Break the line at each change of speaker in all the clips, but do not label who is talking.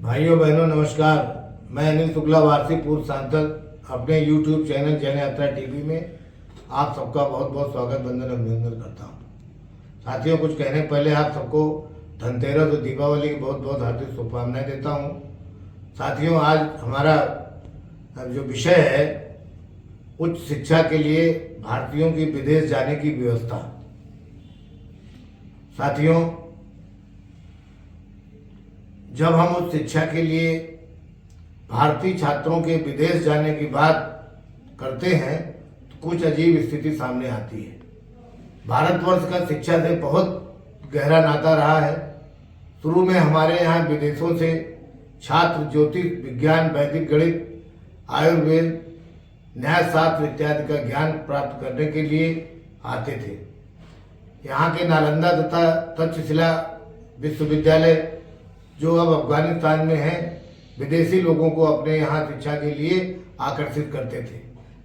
भाइयों बहनों नमस्कार। मैं अनिल शुक्ला वारसी पूर्व सांसद अपने YouTube चैनल जन यात्रा टीवी में आप सबका बहुत बहुत स्वागत वंदन अभिनंदन करता हूँ। साथियों, कुछ कहने पहले आप सबको धनतेरस और दीपावली की बहुत बहुत हार्दिक शुभकामनाएं देता हूँ। साथियों, आज हमारा जो विषय है उच्च शिक्षा के लिए भारतीयों की विदेश जाने की व्यवस्था। साथियों, जब हम उच्च शिक्षा के लिए भारतीय छात्रों के विदेश जाने की बात करते हैं तो कुछ अजीब स्थिति सामने आती है। भारतवर्ष का शिक्षा से बहुत गहरा नाता रहा है। शुरू में हमारे यहाँ विदेशों से छात्र ज्योतिष विज्ञान, वैदिक गणित, आयुर्वेद, न्यायशास्त्र इत्यादि का ज्ञान प्राप्त करने के लिए आते थे। यहाँ के नालंदा तथा तक्षशिला विश्वविद्यालय जो अब अफगानिस्तान में है, विदेशी लोगों को अपने यहाँ शिक्षा के लिए आकर्षित करते थे।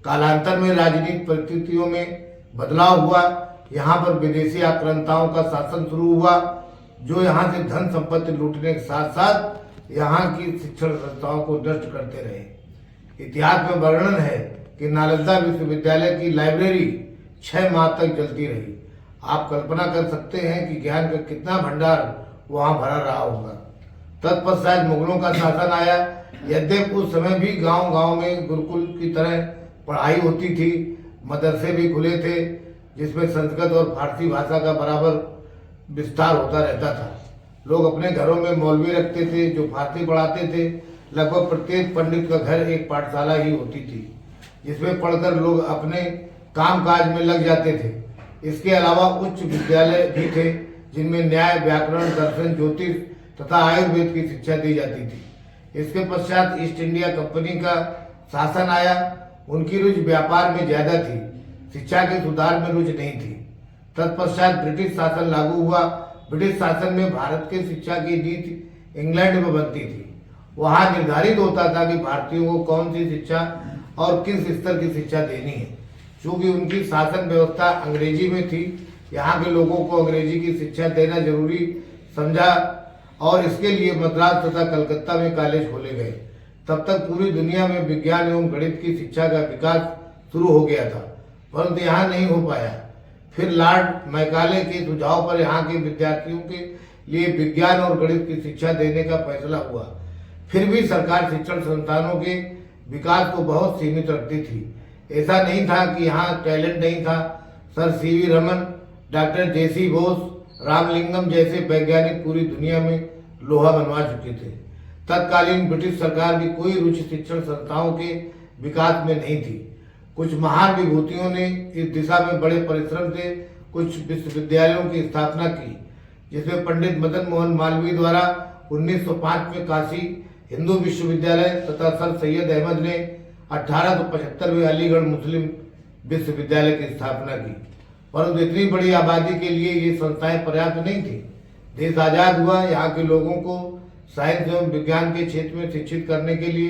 कालांतर में राजनीतिक परिस्थितियों में बदलाव हुआ। यहाँ पर विदेशी आक्रांताओं का शासन शुरू हुआ जो यहाँ से धन संपत्ति लूटने के साथ साथ यहाँ की शिक्षण संस्थाओं को नष्ट करते रहे। इतिहास में वर्णन है कि नालंदा विश्वविद्यालय की लाइब्रेरी 6 माह तक जलती रही। आप कल्पना कर सकते हैं कि ज्ञान का कितना भंडार वहाँ भरा रहा होगा। तत्पश्चात मुगलों का शासन आया। यद्यपि उस समय भी गांव-गांव में गुरुकुल की तरह पढ़ाई होती थी, मदरसे भी खुले थे जिसमें संस्कृत और फारसी भाषा का बराबर विस्तार होता रहता था। लोग अपने घरों में मौलवी रखते थे जो फारसी पढ़ाते थे। लगभग प्रत्येक पंडित का घर एक पाठशाला ही होती थी जिसमें पढ़कर लोग अपने कामकाज में लग जाते थे। इसके अलावा उच्च विद्यालय भी थे जिनमें न्याय, व्याकरण, दर्शन, ज्योतिष तथा आयुर्वेद की शिक्षा दी जाती थी। इसके पश्चात ईस्ट इंडिया कंपनी का शासन आया। उनकी रुचि व्यापार में ज्यादा थी, शिक्षा के सुधार में रुचि नहीं थी। तत्पश्चात ब्रिटिश शासन लागू हुआ। ब्रिटिश शासन में भारत के शिक्षा की नीति इंग्लैंड में बनती थी। वहां निर्धारित होता था कि भारतीयों को कौन सी शिक्षा और किस स्तर की शिक्षा देनी है। चूंकि उनकी शासन व्यवस्था अंग्रेजी में थी, यहाँ के लोगों को अंग्रेजी की शिक्षा देना जरूरी समझा और इसके लिए मद्रास तथा कलकत्ता में कॉलेज खोले गए। तब तक पूरी दुनिया में विज्ञान एवं गणित की शिक्षा का विकास शुरू हो गया था, परंतु यहाँ नहीं हो पाया। फिर लॉर्ड मैकाले के सुझाव पर यहाँ के विद्यार्थियों के लिए विज्ञान और गणित की शिक्षा देने का फैसला हुआ। फिर भी सरकार शिक्षण संस्थानों के विकास को बहुत सीमित रखती थी। ऐसा नहीं था कि यहाँ टैलेंट नहीं था। सर सीवी रमन, डॉक्टर जेसी बोस, रामलिंगम जैसे वैज्ञानिक पूरी दुनिया में लोहा बनवा चुके थे। तत्कालीन ब्रिटिश सरकार की कोई रुचि शिक्षण संस्थाओं के विकास में नहीं थी। कुछ महान विभूतियों ने इस दिशा में बड़े परिश्रम से कुछ विश्वविद्यालयों की स्थापना की, जिसमें पंडित मदन मोहन मालवीय द्वारा 1905 में काशी हिंदू विश्वविद्यालय तथा सर सैयद अहमद ने 1875 में अलीगढ़ मुस्लिम विश्वविद्यालय की स्थापना की। परंतु इतनी बड़ी आबादी के लिए ये संस्थाएं पर्याप्त नहीं थी। देश आजाद हुआ। यहाँ के लोगों को साइंस एवं विज्ञान के क्षेत्र में शिक्षित करने के लिए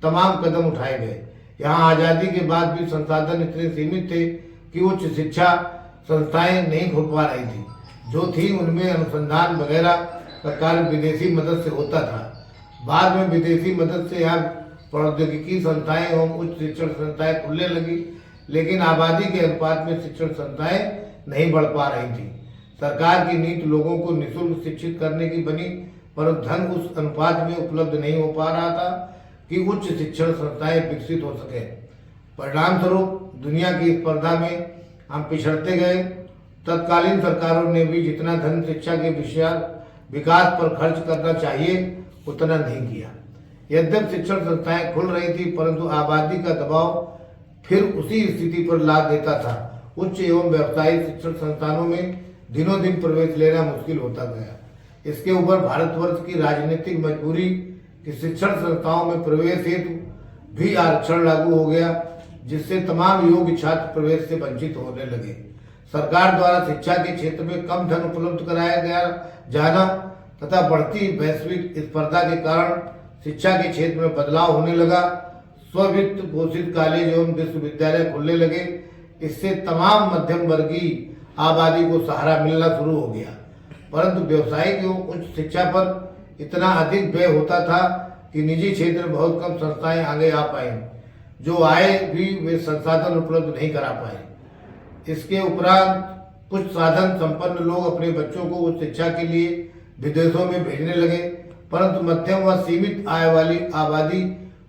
तमाम कदम उठाए गए। यहाँ आजादी के बाद भी संसाधन इतने सीमित थे कि उच्च शिक्षा संस्थाएं नहीं खुल पा रही थी। जो थी उनमें अनुसंधान वगैरह का कार्य विदेशी मदद से होता था। बाद में विदेशी मदद से यहाँ प्रौद्योगिकी संस्थाएं एवं उच्च शिक्षण संस्थाएं खुलने लगी, लेकिन आबादी के अनुपात में शिक्षण संस्थाएं नहीं बढ़ पा रही थी। सरकार की नीति लोगों को निःशुल्क शिक्षित करने की बनी, परंतु धन उस अनुपात में उपलब्ध नहीं हो पा रहा था कि उच्च शिक्षण संस्थाएं विकसित हो सके। परिणाम स्वरूप दुनिया की स्पर्धा में हम पिछड़ते गए। तत्कालीन सरकारों ने भी जितना धन शिक्षा के विकास पर खर्च करना चाहिए उतना नहीं किया। यद्यपि शिक्षण संस्थाएं खुल रही थी, परंतु आबादी का दबाव फिर उसी स्थिति पर ला देता था। उच्च एवं व्यावसायिक शिक्षण संस्थानों में दिनों दिन प्रवेश लेना मुश्किल होता गया। इसके ऊपर भारतवर्ष की राजनीतिक मजबूरी कि शिक्षण संस्थाओं में प्रवेश हेतु भी आरक्षण लागू हो गया, जिससे तमाम योग्य छात्र प्रवेश से वंचित होने लगे। सरकार द्वारा शिक्षा के क्षेत्र में कम धन उपलब्ध कराया गया जाना तथा बढ़ती वैश्विक स्पर्धा के कारण शिक्षा के क्षेत्र में बदलाव होने लगा। स्ववित्त पोषित कॉलेज एवं विश्वविद्यालय खुलने लगे। इससे तमाम मध्यम वर्गीय आबादी को सहारा मिलना शुरू हो गया। परंतु व्यवसायिक एवं उच्च शिक्षा पर इतना अधिक व्यय होता था कि निजी क्षेत्र में बहुत कम संस्थाएं आगे आ पाई, जो आए भी वे संसाधन उपलब्ध नहीं करा पाए। इसके उपरांत कुछ साधन संपन्न लोग अपने बच्चों को उच्च शिक्षा के लिए विदेशों में भेजने लगे, परंतु मध्यम व सीमित आय वाली आबादी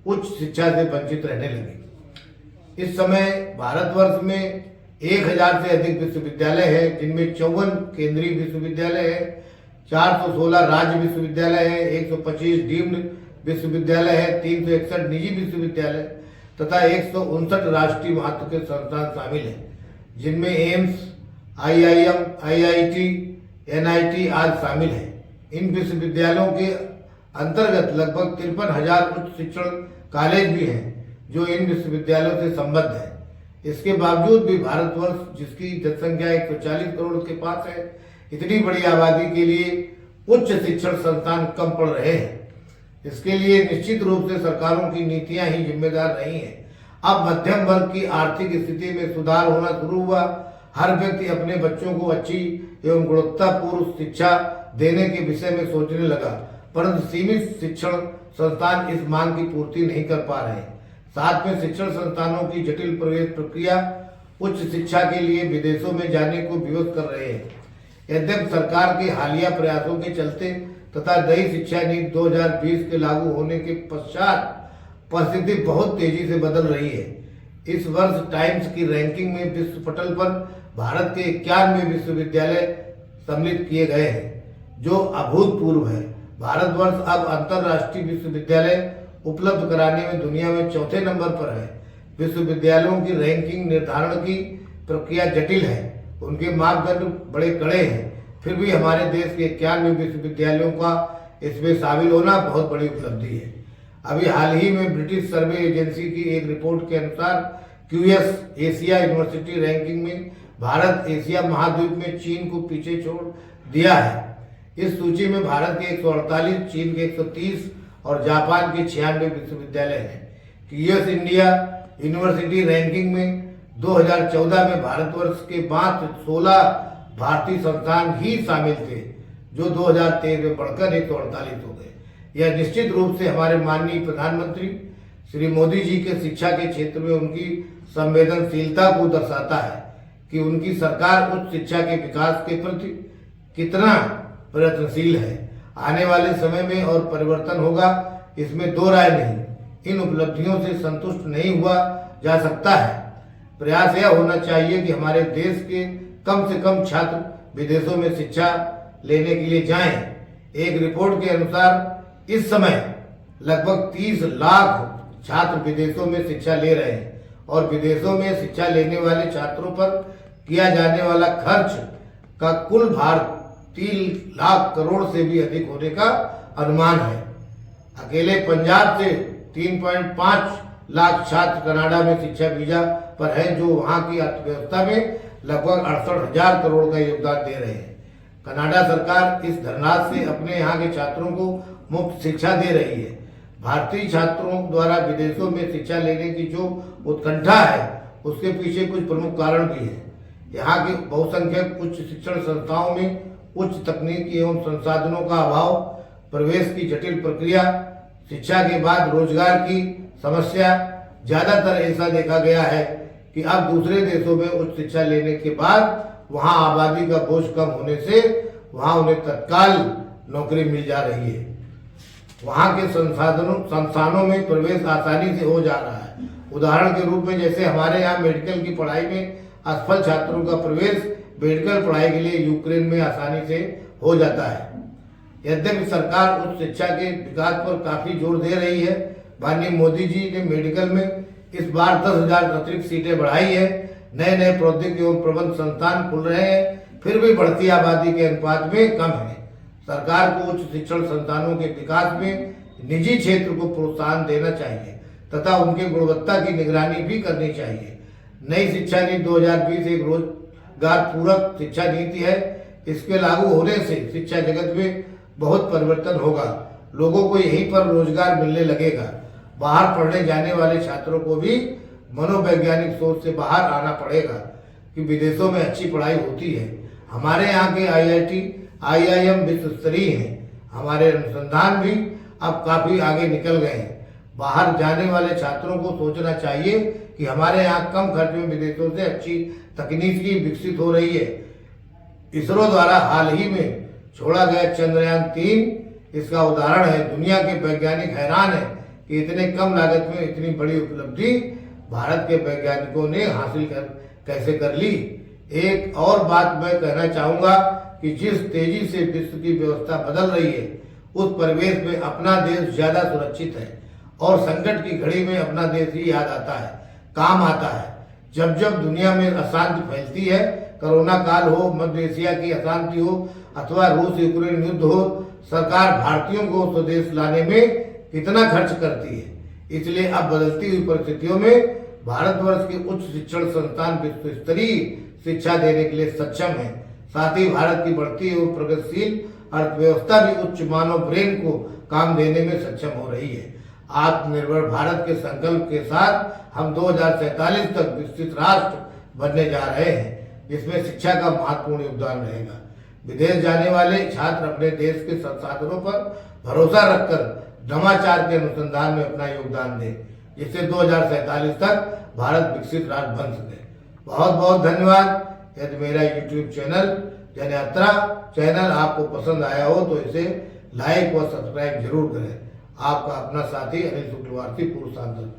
उच्च शिक्षा से वंचित रहने लगी। इस समय भारतवर्ष में 1000 से अधिक विश्वविद्यालय है, जिनमें 54 केंद्रीय विश्वविद्यालय है, 416 राज्य विश्वविद्यालय है, 125 डीम्ड विश्वविद्यालय है, 361 निजी विश्वविद्यालय तथा 159 राष्ट्रीय महत्व के संस्थान शामिल हैं, जिनमें एम्स, IIM, IIT, NIT आदि शामिल हैं। इन विश्वविद्यालयों के अंतर्गत लगभग 53,000 उच्च शिक्षण कॉलेज भी हैं, जो इन विश्वविद्यालयों से संबद्ध हैं। इसके बावजूद भी भारतवर्ष, जिसकी जनसंख्या 140 करोड़ के पास है, इतनी बड़ी आबादी के लिए उच्च शिक्षण संस्थान कम पड़ रहे हैं। इसके लिए निश्चित रूप से सरकारों की नीतियां ही जिम्मेदार रही हैं। अब मध्यम वर्ग की आर्थिक स्थिति में सुधार होना शुरू हुआ। हर व्यक्ति अपने बच्चों को अच्छी एवं गुणवत्तापूर्ण शिक्षा देने के विषय में सोचने लगा, परंतु सीमित शिक्षण संस्थान इस मांग की पूर्ति नहीं कर पा रहे। साथ में शिक्षण संस्थानों की जटिल प्रवेश प्रक्रिया उच्च शिक्षा के लिए विदेशों में जाने को विवश कर रहे हैं। यद्यपि सरकार के हालिया प्रयासों के चलते तथा नई शिक्षा नीति 2020 के लागू होने के पश्चात परिस्थिति बहुत तेजी से बदल रही है। इस वर्ष टाइम्स की रैंकिंग में विश्व पटल पर भारत के 91 विश्वविद्यालय सम्मिलित किए गए हैं, जो अभूतपूर्व है। भारतवर्ष अब अंतर्राष्ट्रीय विश्वविद्यालय उपलब्ध कराने में दुनिया में चौथे नंबर पर है। विश्वविद्यालयों की रैंकिंग निर्धारण की प्रक्रिया जटिल है, उनके मापदंड बड़े कड़े हैं, फिर भी हमारे देश के 91 विश्वविद्यालयों का इसमें शामिल होना बहुत बड़ी उपलब्धि है। अभी हाल ही में ब्रिटिश सर्वे एजेंसी की एक रिपोर्ट के अनुसार QS एशिया यूनिवर्सिटी रैंकिंग में भारत एशिया महाद्वीप में चीन को पीछे छोड़ दिया है। इस सूची में भारत के 148, चीन के 130 और जापान के 96 विश्वविद्यालय हैं। QS इंडिया यूनिवर्सिटी रैंकिंग में 2014 में भारतवर्ष के मात्र 16 भारतीय संस्थान ही शामिल थे, जो 2023 में बढ़कर 148 हो गए। यह निश्चित रूप से हमारे माननीय प्रधानमंत्री श्री मोदी जी के शिक्षा के क्षेत्र में उनकी संवेदनशीलता को दर्शाता है कि उनकी सरकार उच्च शिक्षा के विकास के प्रति कितना प्रयत्नशील है। आने वाले समय में और परिवर्तन होगा, इसमें दो राय नहीं। इन उपलब्धियों से संतुष्ट नहीं हुआ जा सकता है। प्रयास यह होना चाहिए कि हमारे देश के कम से कम छात्र विदेशों में शिक्षा लेने के लिए जाएं। एक रिपोर्ट के अनुसार इस समय लगभग 30 लाख छात्र विदेशों में शिक्षा ले रहे हैं और विदेशों में शिक्षा लेने वाले छात्रों पर किया जाने वाला खर्च का कुल भार 3 लाख करोड़ से भी अधिक होने का अनुमान है। अकेले पंजाब से 3.5 लाख छात्र कनाडा में शिक्षा वीजा पर हैं, जो वहां की अर्थव्यवस्था में लगभग 68,000 करोड़ का योगदान दे रहे हैं। कनाडा सरकार इस धनराशि से अपने यहाँ के छात्रों को मुफ्त शिक्षा दे रही है। भारतीय छात्रों द्वारा विदेशों में शिक्षा लेने की जो उत्कंठा है, उसके पीछे कुछ प्रमुख कारण भी है। यहाँ के बहुसंख्यक उच्च शिक्षण संस्थाओं में उच्च तकनीकी एवं संसाधनों का अभाव, प्रवेश की जटिल प्रक्रिया, शिक्षा के बाद रोजगार की समस्या। ज्यादातर ऐसा देखा गया है कि अब दूसरे देशों में उच्च शिक्षा लेने के बाद वहां आबादी का बोझ कम होने से वहां उन्हें तत्काल नौकरी मिल जा रही है। वहां के संस्थानों में प्रवेश आसानी से हो जा रहा है। उदाहरण के रूप में जैसे हमारे यहाँ मेडिकल की पढ़ाई में असफल छात्रों का प्रवेश मेडिकल पढ़ाई के लिए यूक्रेन में आसानी से हो जाता है। यद्यपि सरकार उच्च शिक्षा के विकास पर काफी जोर दे रही है। माननीय मोदी जी ने मेडिकल में इस बार 10,000 अतिरिक्त सीटें बढ़ाई है। नए नए प्रौद्योगिकी एवं प्रबंध संस्थान खुल रहे हैं, फिर भी बढ़ती आबादी के अनुपात में कम है। सरकार को उच्च शिक्षण संस्थानों के विकास में निजी क्षेत्र को प्रोत्साहन देना चाहिए तथा उनके गुणवत्ता की निगरानी भी करनी चाहिए। नई शिक्षा नीति 2020 एक रोजगार पूरक शिक्षा नीति है। इसके लागू होने से शिक्षा जगत में बहुत परिवर्तन होगा। लोगों को यहीं पर रोजगार मिलने लगेगा। बाहर पढ़ने जाने वाले छात्रों को भी मनोवैज्ञानिक सोच से बाहर आना पड़ेगा कि विदेशों में अच्छी पढ़ाई होती है। हमारे यहाँ के IIT, IIM विश्व स्तरीय हैं। हमारे अनुसंधान भी अब काफ़ी आगे निकल गए हैं। बाहर जाने वाले छात्रों को सोचना चाहिए कि हमारे यहाँ कम खर्च में विदेशों से अच्छी तकनीकी विकसित हो रही है। इसरो द्वारा हाल ही में छोड़ा गया चंद्रयान-3 इसका उदाहरण है। दुनिया के वैज्ञानिक हैरान है कि इतने कम लागत में इतनी बड़ी उपलब्धि भारत के वैज्ञानिकों ने हासिल कैसे कर ली। एक और बात मैं कहना चाहूँगा कि जिस तेजी से विश्व की व्यवस्था बदल रही है, उस परिवेश में अपना देश ज़्यादा सुरक्षित है और संकट की घड़ी में अपना देश ही याद आता है, काम आता है। जब जब दुनिया में अशांति फैलती है, कोरोना काल हो, मध्य एशिया की अशांति हो अथवा रूस यूक्रेन युद्ध हो, सरकार भारतीयों को स्वदेश लाने में कितना खर्च करती है। इसलिए अब बदलती हुई परिस्थितियों में भारतवर्ष के उच्च शिक्षण संस्थान विश्व स्तरीय शिक्षा देने के लिए सक्षम है। साथ ही भारत की बढ़ती और प्रगतिशील अर्थव्यवस्था भी उच्च मानव ब्रेन को काम देने में सक्षम हो रही है। आत्मनिर्भर भारत के संकल्प के साथ हम 2047 तक विकसित राष्ट्र बनने जा रहे हैं, जिसमें शिक्षा का महत्वपूर्ण योगदान रहेगा। विदेश जाने वाले छात्र अपने देश के संसाधनों पर भरोसा रखकर नवाचार के अनुसंधान में अपना योगदान दें, जिससे 2047 तक भारत विकसित राष्ट्र बन सके। बहुत बहुत धन्यवाद। यदि मेरा YouTube चैनल जनयात्रा चैनल आपको पसंद आया हो तो इसे लाइक व सब्सक्राइब जरूर करें। आपका अपना साथी अनिल शुक्रवार, पूर्व सांसद।